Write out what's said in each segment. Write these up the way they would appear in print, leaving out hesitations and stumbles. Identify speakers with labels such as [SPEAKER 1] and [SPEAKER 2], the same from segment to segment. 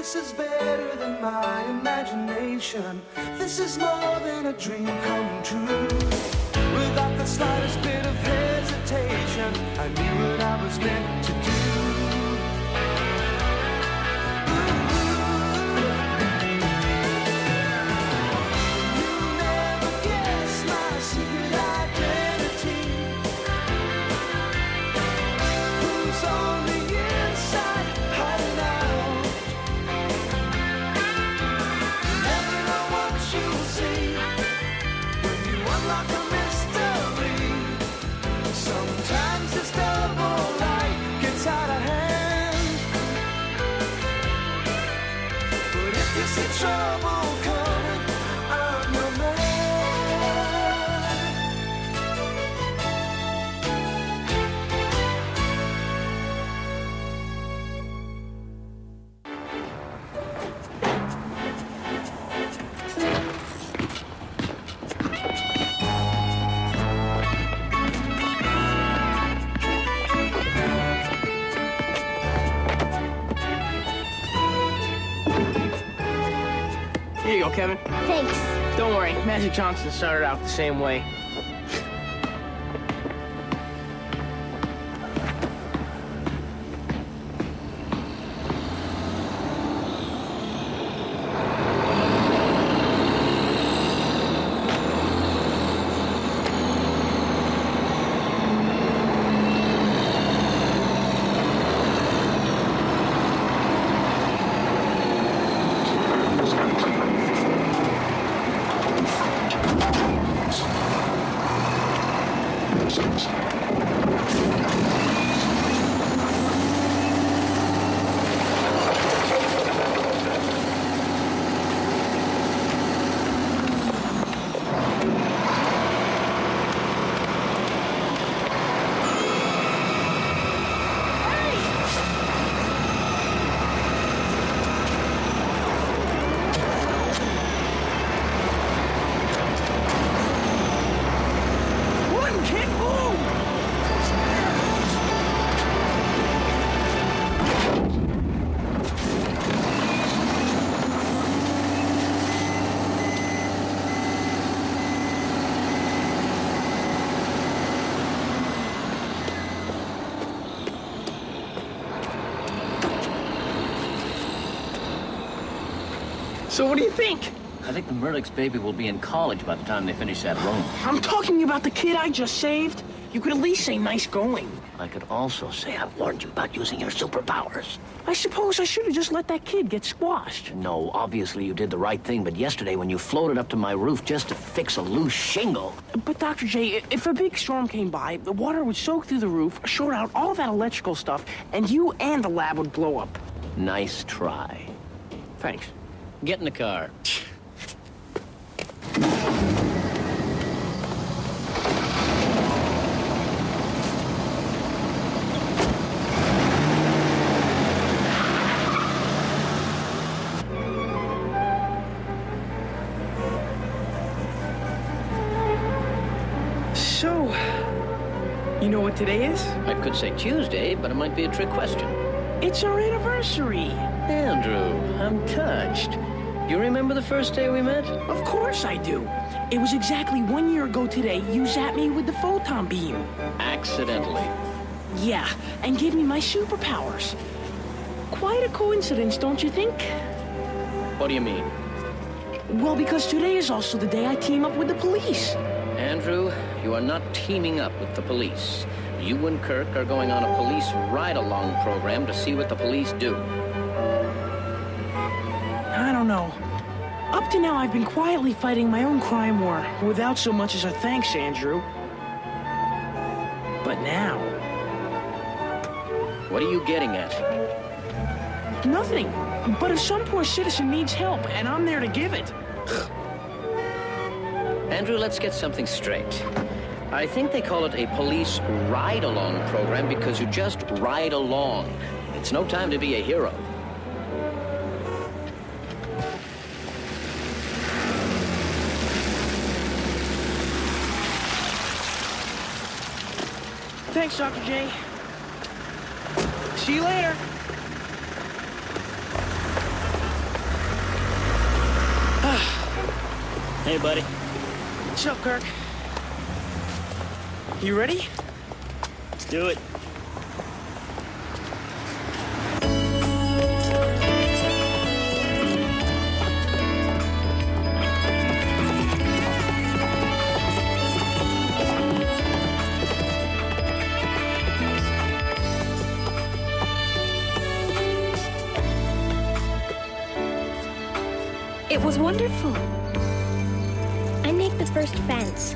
[SPEAKER 1] This is better than my imagination. This is more than a dream come true. Without the slightest bit of hesitation, I knew what I was meant to do. You'll never guess my secret identity. Who's on the inside hiding out? You never know what you'll see when you unlock a mystery. Sometimes this double life gets out of hand. But if you see trouble coming, I'm your man.
[SPEAKER 2] Here you go, Kevin.
[SPEAKER 3] Thanks.
[SPEAKER 2] Don't worry, Magic Johnson started out the same way. So what do you think?
[SPEAKER 4] I think the Murdoch's baby will be in college by the time they finish that loan.
[SPEAKER 2] I'm talking about the kid I just saved. You could at least say nice going.
[SPEAKER 4] I could also say I've warned you about using your superpowers.
[SPEAKER 2] I suppose I should have just let that kid get squashed.
[SPEAKER 4] No, obviously you did the right thing, but yesterday when you floated up to my roof just to fix a loose shingle...
[SPEAKER 2] But Dr. J, if a big storm came by, the water would soak through the roof, short out all that electrical stuff, and you and the lab would blow up.
[SPEAKER 4] Nice try.
[SPEAKER 2] Thanks.
[SPEAKER 4] Get in the car.
[SPEAKER 2] So, you know what today is?
[SPEAKER 4] I could say Tuesday, but it might be a trick question.
[SPEAKER 2] It's our anniversary.
[SPEAKER 4] Andrew, I'm touched. You remember the first day we met?
[SPEAKER 2] Of course I do. It was exactly 1 year ago today you zapped me with the photon beam.
[SPEAKER 4] Accidentally.
[SPEAKER 2] Yeah, and gave me my superpowers. Quite a coincidence, don't you think?
[SPEAKER 4] What do you mean?
[SPEAKER 2] Well, because today is also the day I team up with the police.
[SPEAKER 4] Andrew, you are not teaming up with the police. You and Kirk are going on a police ride-along program to see what the police do.
[SPEAKER 2] I don't know. Up to now, I've been quietly fighting my own crime war without so much as a thanks, Andrew. But now...
[SPEAKER 4] What are you getting at?
[SPEAKER 2] Nothing. But if some poor citizen needs help, and I'm there to give it...
[SPEAKER 4] Andrew, let's get something straight. I think they call it a police ride-along program because you just ride along. It's no time to be a hero.
[SPEAKER 2] Thanks, Dr. J. See you later.
[SPEAKER 3] Hey, buddy.
[SPEAKER 2] What's up, Kirk? You ready?
[SPEAKER 3] Let's do it.
[SPEAKER 5] It was wonderful. I made the first fence.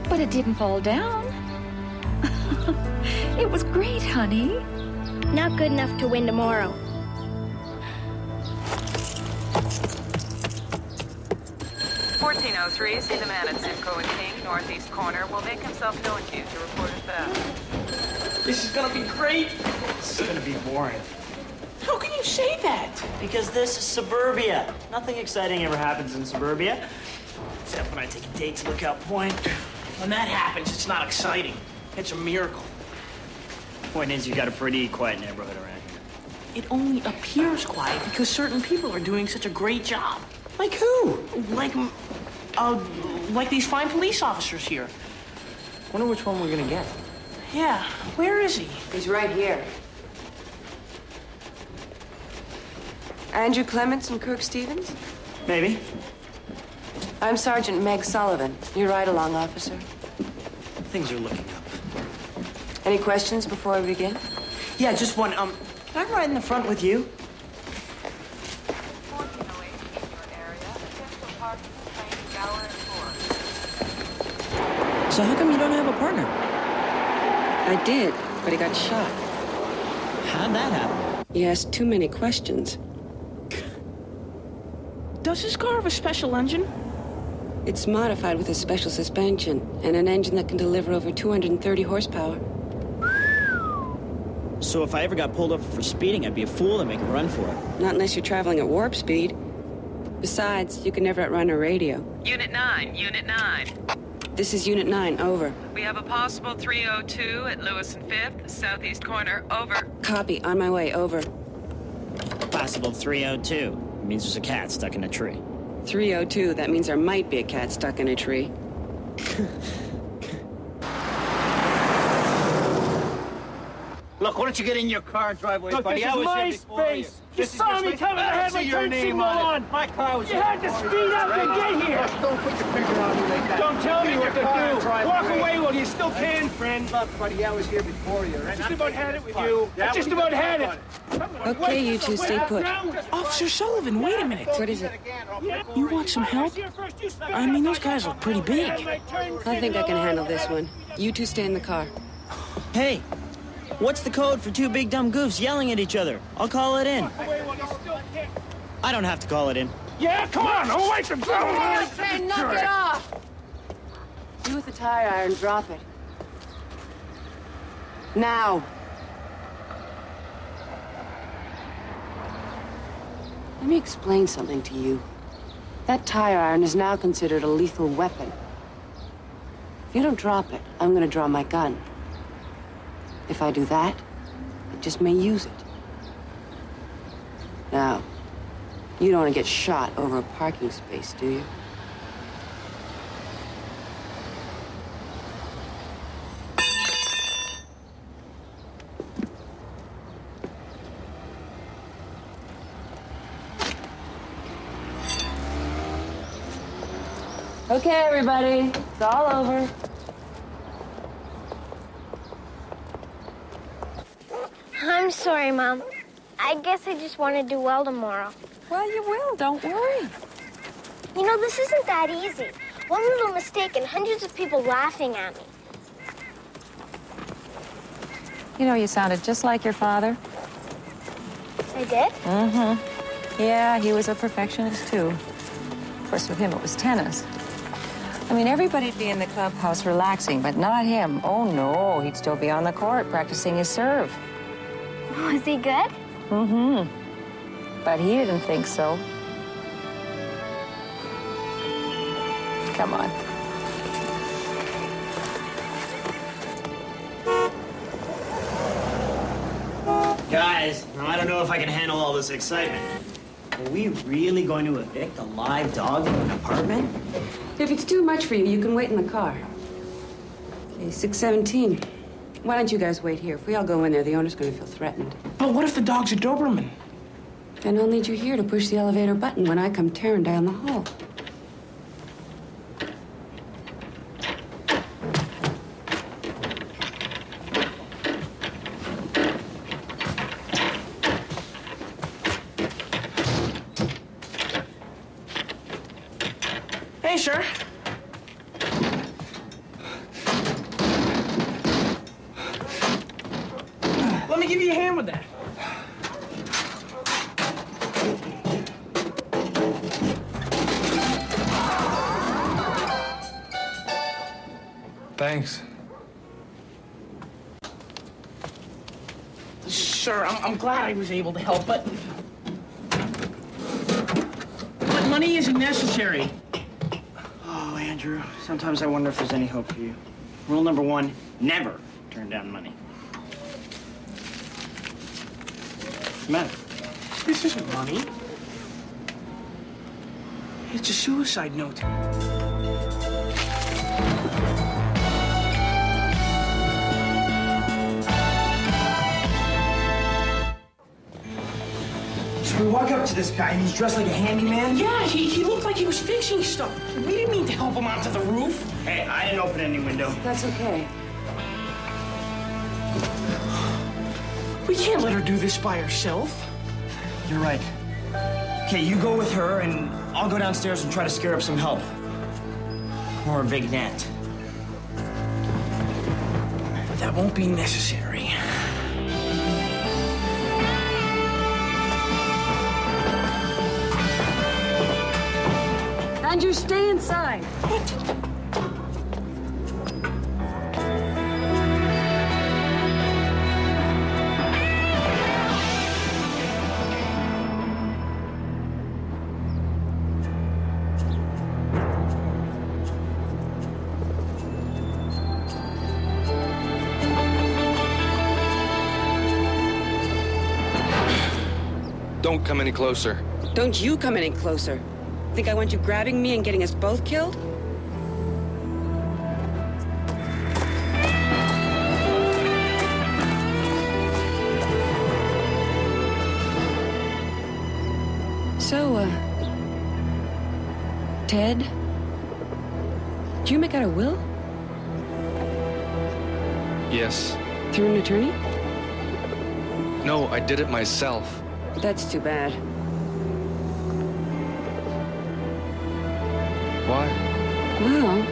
[SPEAKER 6] But it didn't fall down. It was great, honey.
[SPEAKER 5] Not good enough to win tomorrow.
[SPEAKER 7] (1403), see the man at Simcoe and King, northeast corner, will make himself known to you to report a theft.
[SPEAKER 2] This is gonna be great.
[SPEAKER 3] This is gonna be boring.
[SPEAKER 2] How can you say that?
[SPEAKER 3] Because this is suburbia. Nothing exciting ever happens in suburbia. Except when I take a date to Lookout Point.
[SPEAKER 2] When that happens, it's not exciting. It's a miracle.
[SPEAKER 3] Point is, you got a pretty quiet neighborhood around here.
[SPEAKER 2] It only appears quiet because certain people are doing such a great job. Like who? Like these fine police officers here.
[SPEAKER 8] Wonder which one we're gonna get.
[SPEAKER 2] Yeah, where is he?
[SPEAKER 9] He's right here. Andrew Clements and Kirk Stevens?
[SPEAKER 3] Maybe.
[SPEAKER 9] I'm Sergeant Meg Sullivan. Your ride-along officer.
[SPEAKER 3] Things are looking up.
[SPEAKER 9] Any questions before we begin?
[SPEAKER 3] Yeah, just one. Can I ride in the front with you?
[SPEAKER 7] 1408 in your area, Central Parking, train, shower, and floor.
[SPEAKER 3] So how come you don't have a partner?
[SPEAKER 9] I did, but he got shot.
[SPEAKER 3] How'd that happen?
[SPEAKER 9] He asked too many questions.
[SPEAKER 2] Does this car have a special engine?
[SPEAKER 9] It's modified with a special suspension and an engine that can deliver over 230 horsepower.
[SPEAKER 3] So if I ever got pulled over for speeding, I'd be a fool to make a run for it.
[SPEAKER 9] Not unless you're traveling at warp speed. Besides, you can never outrun a radio.
[SPEAKER 7] Unit 9, Unit 9.
[SPEAKER 9] This is Unit 9, over.
[SPEAKER 7] We have a possible 302 at Lewis and 5th, southeast corner, over.
[SPEAKER 9] Copy, on my way, over.
[SPEAKER 3] Possible 302. It means there's a cat stuck in a tree.
[SPEAKER 9] 302, that means there might be a cat stuck in a tree.
[SPEAKER 8] Look, why don't you get in your car and drive away,
[SPEAKER 2] Look,
[SPEAKER 8] buddy?
[SPEAKER 2] this
[SPEAKER 8] I
[SPEAKER 2] is
[SPEAKER 8] was
[SPEAKER 2] my
[SPEAKER 8] here before
[SPEAKER 2] space.
[SPEAKER 8] you.
[SPEAKER 2] You
[SPEAKER 8] This is
[SPEAKER 2] saw
[SPEAKER 8] your
[SPEAKER 2] me
[SPEAKER 8] space.
[SPEAKER 2] coming. I had
[SPEAKER 8] see
[SPEAKER 2] my
[SPEAKER 8] your
[SPEAKER 2] turn
[SPEAKER 8] name
[SPEAKER 2] signal on.
[SPEAKER 8] My car was
[SPEAKER 2] You
[SPEAKER 8] here
[SPEAKER 2] had to
[SPEAKER 8] before
[SPEAKER 2] speed up to get here.
[SPEAKER 8] Look, don't put your finger on me like that.
[SPEAKER 2] Don't tell me
[SPEAKER 8] Get in
[SPEAKER 2] what
[SPEAKER 8] your
[SPEAKER 2] to
[SPEAKER 8] car and
[SPEAKER 2] do.
[SPEAKER 8] drive
[SPEAKER 2] Walk away while you still can, friend.
[SPEAKER 8] Look, buddy, I was here before you, right?
[SPEAKER 2] Just about had it with you. I just about had it.
[SPEAKER 9] Okay, you two, stay put.
[SPEAKER 2] Officer Sullivan, wait a minute.
[SPEAKER 9] What is it?
[SPEAKER 2] You want some help? I mean, those guys look pretty big.
[SPEAKER 9] I think I can handle this one. You two stay in the car.
[SPEAKER 3] Hey, what's the code for two big dumb goofs yelling at each other? I'll call it in. I don't have to call it in.
[SPEAKER 2] Yeah, come on, away from the
[SPEAKER 9] Hey, knock it off! You with the tire iron, drop it. Now. Let me explain something to you. That tire iron is now considered a lethal weapon. If you don't drop it, I'm gonna draw my gun. If I do that, I just may use it. Now, you don't want to get shot over a parking space, do you? Okay, everybody, it's all over.
[SPEAKER 5] I'm sorry, Mom. I guess I just want to do well tomorrow.
[SPEAKER 6] Well, you will, don't worry.
[SPEAKER 5] You know, this isn't that easy. One little mistake and hundreds of people laughing at me.
[SPEAKER 6] You know, you sounded just like your father.
[SPEAKER 5] I did?
[SPEAKER 6] Mm-hmm. Yeah, he was a perfectionist, too. Of course, with him, it was tennis. I mean, everybody'd be in the clubhouse relaxing, but not him. Oh, no, he'd still be on the court practicing his serve.
[SPEAKER 5] Was he good?
[SPEAKER 6] Mm-hmm. But he didn't think so. Come on.
[SPEAKER 3] Guys, I don't know if I can handle all this excitement. Are we really going to evict a live dog from an apartment?
[SPEAKER 9] If it's too much for you, you can wait in the car. Okay, 617. Why don't you guys wait here? If we all go in there, the owner's going to feel threatened.
[SPEAKER 2] But what if the dog's a Doberman?
[SPEAKER 9] Then I'll need you here to push the elevator button when I come tearing down the hall.
[SPEAKER 2] Hey, sir. Let me give you a hand with that.
[SPEAKER 10] Thanks.
[SPEAKER 2] Sir, I'm glad I was able to help, but money isn't necessary.
[SPEAKER 3] Oh, Andrew, sometimes I wonder if there's any hope for you. Rule number 1, never turn down money. What's the matter?
[SPEAKER 2] This isn't money. It's a suicide note.
[SPEAKER 3] So we walk up to this guy and he's dressed like a handyman?
[SPEAKER 2] Yeah, he looked like he was fixing stuff. We didn't mean to help him onto the roof.
[SPEAKER 3] Hey, I didn't open any window.
[SPEAKER 9] That's okay.
[SPEAKER 2] We can't let her do this by herself.
[SPEAKER 3] You're right. Okay, you go with her and I'll go downstairs and try to scare up some help. Or a big net.
[SPEAKER 2] But that won't be necessary.
[SPEAKER 9] Andrew, stay inside.
[SPEAKER 2] What?
[SPEAKER 10] Don't come any closer.
[SPEAKER 9] Don't you come any closer. Think I want you grabbing me and getting us both killed? So, Ted, did you make out a will?
[SPEAKER 10] Yes.
[SPEAKER 9] Through an attorney?
[SPEAKER 10] No, I did it myself.
[SPEAKER 9] That's too bad.
[SPEAKER 10] Why?
[SPEAKER 9] Well,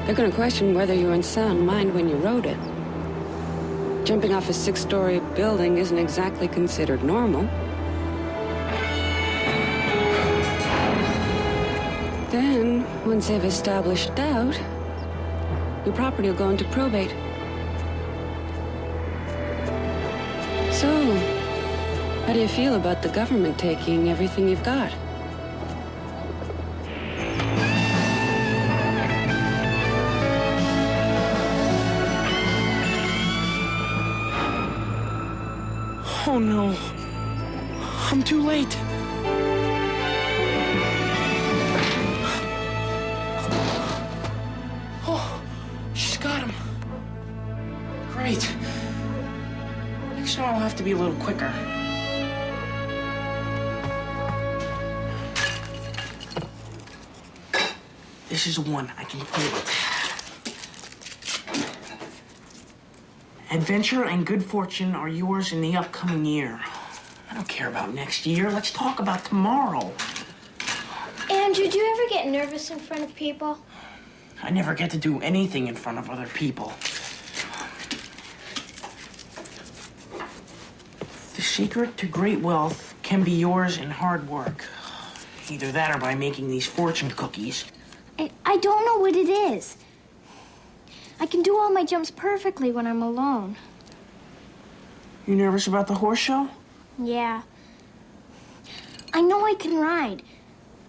[SPEAKER 9] they're going to question whether you were in sound mind when you wrote it. Jumping off a 6-story building isn't exactly considered normal. Then, once they've established doubt, your property will go into probate. So, how do you feel about the government taking everything you've got?
[SPEAKER 2] Oh, no. I'm too late. Oh, she's got him. Great. Next time I'll have to be a little quicker. This is one. I can feel it. Adventure and good fortune are yours in the upcoming year. I don't care about next year. Let's talk about tomorrow.
[SPEAKER 5] Andrew, do you ever get nervous in front of people?
[SPEAKER 2] I never get to do anything in front of other people. The secret to great wealth can be yours in hard work. Either that or by making these fortune cookies.
[SPEAKER 5] I don't know what it is. I can do all my jumps perfectly when I'm alone.
[SPEAKER 2] You nervous about the horse show?
[SPEAKER 5] Yeah. I know I can ride,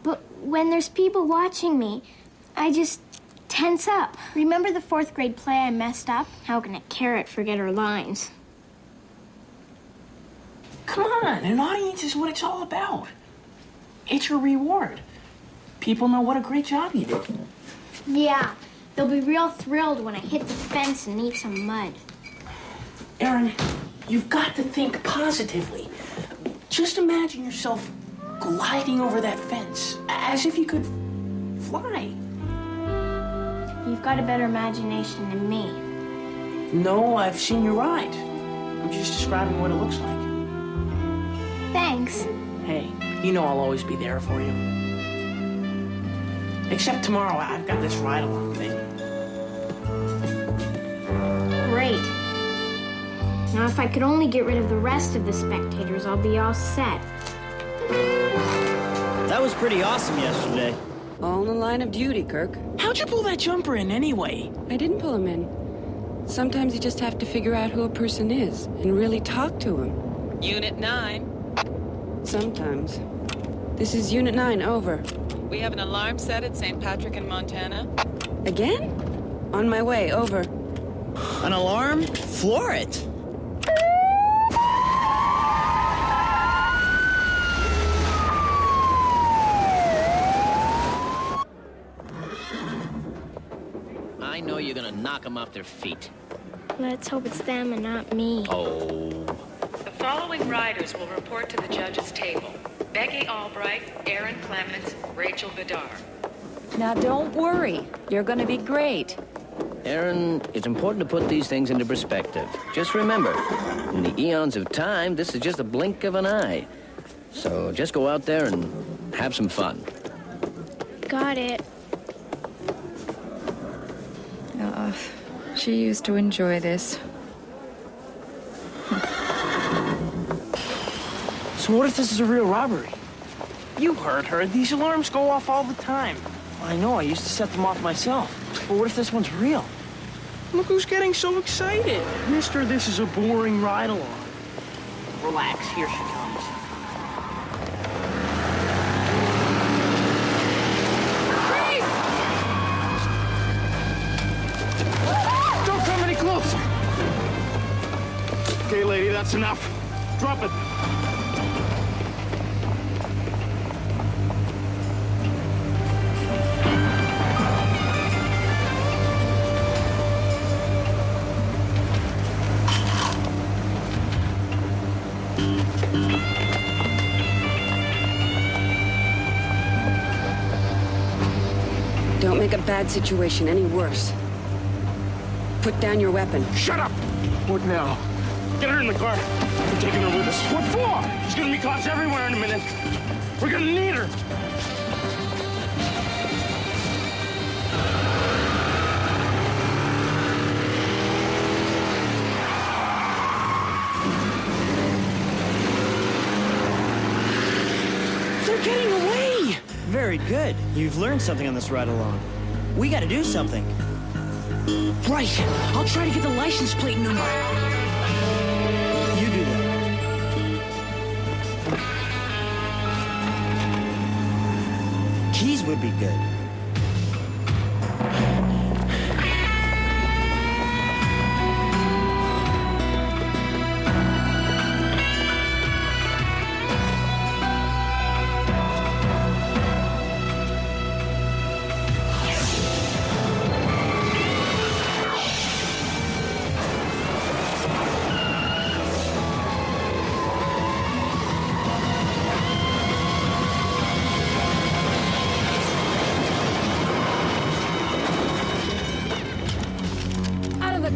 [SPEAKER 5] but when there's people watching me, I just tense up. Remember the 4th grade play I messed up? How can a carrot forget her lines?
[SPEAKER 2] Come on, an audience is what it's all about. It's your reward. People know what a great job you did.
[SPEAKER 5] Yeah, they'll be real thrilled when I hit the fence and eat some mud.
[SPEAKER 2] Aaron, you've got to think positively. Just imagine yourself gliding over that fence as if you could fly.
[SPEAKER 5] You've got a better imagination than me.
[SPEAKER 2] No, I've seen you ride. I'm just describing what it looks like.
[SPEAKER 5] Thanks.
[SPEAKER 2] Hey, you know I'll always be there for you. Except tomorrow, I've got this ride-along thing.
[SPEAKER 5] Great. Now, if I could only get rid of the rest of the spectators, I'll be all set.
[SPEAKER 3] That was pretty awesome yesterday.
[SPEAKER 9] All in the line of duty, Kirk.
[SPEAKER 2] How'd you pull that jumper in anyway?
[SPEAKER 9] I didn't pull him in. Sometimes you just have to figure out who a person is and really talk to him.
[SPEAKER 7] Unit 9.
[SPEAKER 9] Sometimes. This is Unit 9, over.
[SPEAKER 7] We have an alarm set at St. Patrick in Montana.
[SPEAKER 9] Again? On my way, over.
[SPEAKER 3] An alarm? Floor it.
[SPEAKER 4] I know you're gonna knock them off their feet.
[SPEAKER 5] Let's hope it's them and not me.
[SPEAKER 4] Oh.
[SPEAKER 7] The following riders will report to the judges' table. Becky Albright, Aaron Clements, Rachel Bedard.
[SPEAKER 6] Now, don't worry. You're going to be great.
[SPEAKER 4] Aaron, it's important to put these things into perspective. Just remember, in the eons of time, this is just a blink of an eye. So just go out there and have some fun.
[SPEAKER 5] Got it.
[SPEAKER 6] She used to enjoy this.
[SPEAKER 2] So what if this is a real robbery? You heard her. These alarms go off all the time. I know, I used to set them off myself. But what if this one's real? Look who's getting so excited. Mister, this is a boring ride-along. Relax, here she comes.
[SPEAKER 8] Don't come any closer. Okay, lady, that's enough. Drop it.
[SPEAKER 9] Don't make a bad situation any worse. Put down your weapon.
[SPEAKER 8] Shut up! What now? Get her in the car. We're taking her with us. What for? There's gonna be cops everywhere in a minute. We're gonna need her.
[SPEAKER 2] They're getting away!
[SPEAKER 3] Very good. You've learned something on this ride along. We gotta do something.
[SPEAKER 2] Right. I'll try to get the license plate number.
[SPEAKER 3] You do that. Keys would be good.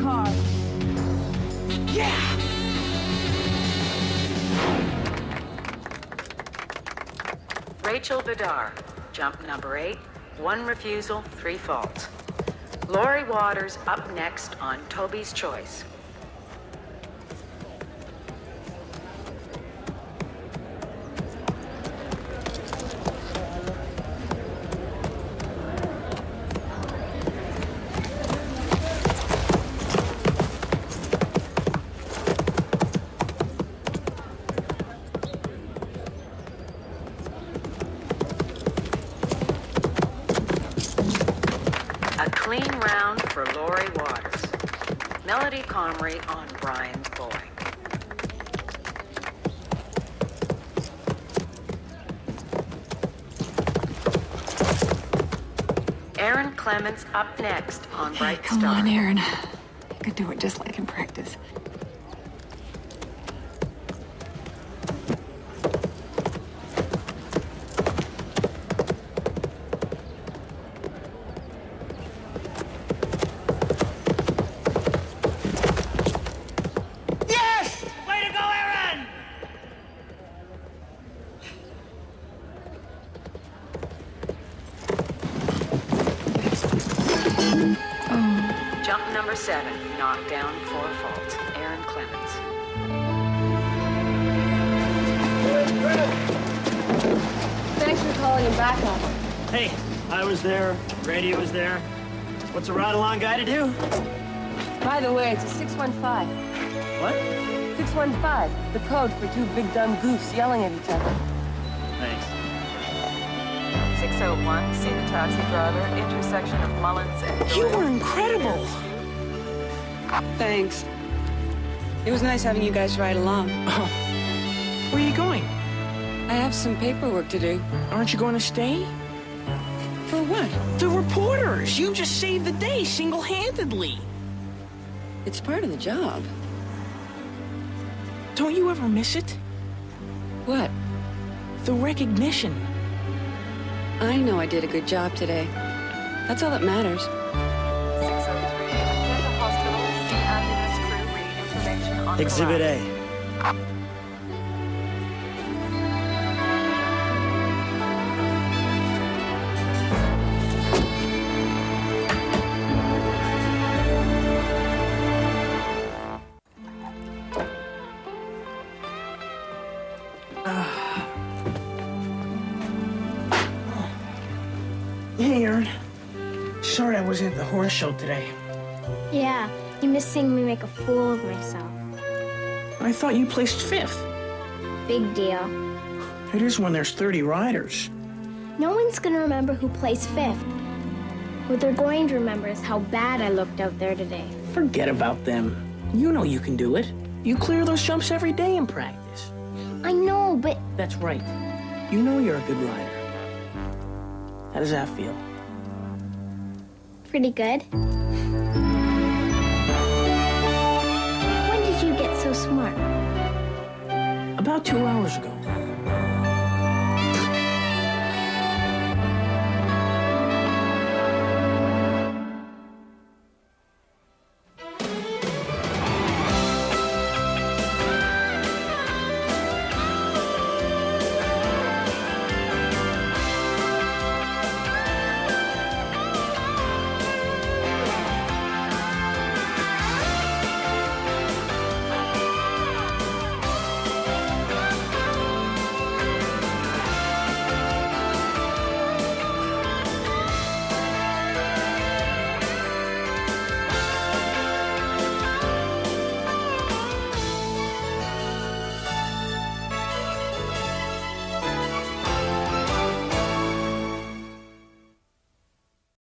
[SPEAKER 6] Car.
[SPEAKER 2] Yeah!
[SPEAKER 7] Rachel Bedard, jump number 8, 1 refusal, 3 faults. Lori Waters up next on Toby's Choice. Clean round for Lori Waters. Melody Comrie on Brian's Boy. Clements up next on Bright
[SPEAKER 6] Come
[SPEAKER 7] Star.
[SPEAKER 6] on, Aaron. You could do it just like in practice.
[SPEAKER 2] Yes! Way to go, Aaron!
[SPEAKER 7] Jump number 7, knocked down 4 faults. Aaron Clements.
[SPEAKER 9] Thanks for calling him back up.
[SPEAKER 3] Hey, I was there. Grady was there. What's a ride-along guy to do?
[SPEAKER 9] By the way, it's a 615.
[SPEAKER 3] What?
[SPEAKER 9] 615, the code for 2 big dumb goofs yelling at each other.
[SPEAKER 3] Thanks.
[SPEAKER 11] 601, see the taxi driver, intersection of Mullins and...
[SPEAKER 2] You were incredible.
[SPEAKER 9] Thanks. It was nice having you guys ride along.
[SPEAKER 2] Oh. Where are you going?
[SPEAKER 9] I have some paperwork to do.
[SPEAKER 2] Aren't you going to stay?
[SPEAKER 9] For what?
[SPEAKER 2] The reporters! You just saved the day single-handedly.
[SPEAKER 9] It's part of the job.
[SPEAKER 2] Don't you ever miss it?
[SPEAKER 9] What?
[SPEAKER 2] The recognition.
[SPEAKER 9] I know I did a good job today. That's all that matters.
[SPEAKER 11] 603, attend the hospital, see ambulance crew, read information on...
[SPEAKER 3] Exhibit A.
[SPEAKER 2] Hey, Aaron. Sorry I wasn't at the horse show today.
[SPEAKER 5] Yeah, you missed seeing me make a fool of myself.
[SPEAKER 2] I thought you placed 5th.
[SPEAKER 5] Big deal.
[SPEAKER 2] It is when there's 30 riders.
[SPEAKER 5] No one's gonna remember who placed 5th. What they're going to remember is how bad I looked out there today.
[SPEAKER 2] Forget about them. You know you can do it. You clear those jumps every day in practice.
[SPEAKER 5] I know, but
[SPEAKER 2] That's right. You know you're a good rider. How does that feel?
[SPEAKER 5] pretty good. When did you get so smart?
[SPEAKER 2] About 2 hours ago.